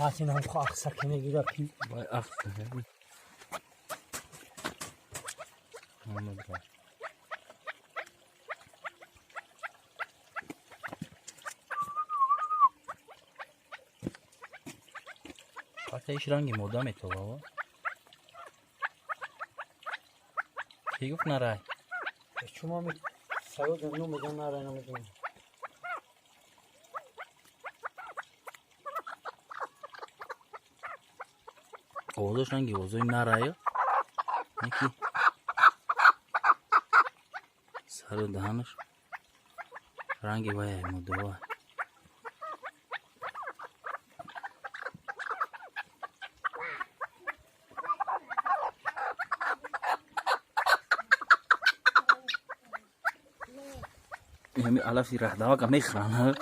این هم خواه اقصا نگیره پی باید اقصا کنه قطعش رنگی مدامه تو بابا چی گفت نرای؟ شما می سرو دنو میگن نرای نمیدونم اوضاش رنگی اوضای نرای یکی سر و دهنش رنگی باید مدوه همین علفی رخده ها که میخرن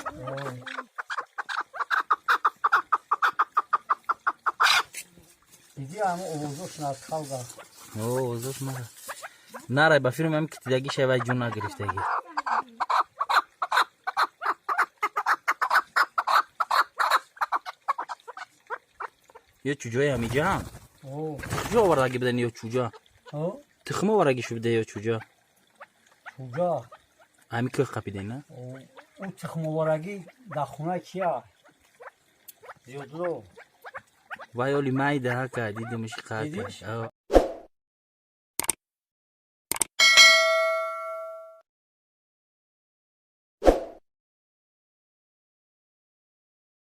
دیدی همه اوضاش ندخل گرد اوضاش مره نره با فیلم هم که تیدگی شوی جون نگرفتگی یه چوجای همیجا هم چوجا آوردگی بدن یا چوجا تخم آوردگی شو بده یا چوجا چوجا همی که قپیده نه اون تخم آوردگی در خونه کیه زیادلو وای اولی مای ده که دیدمش دیدیش؟ قاقش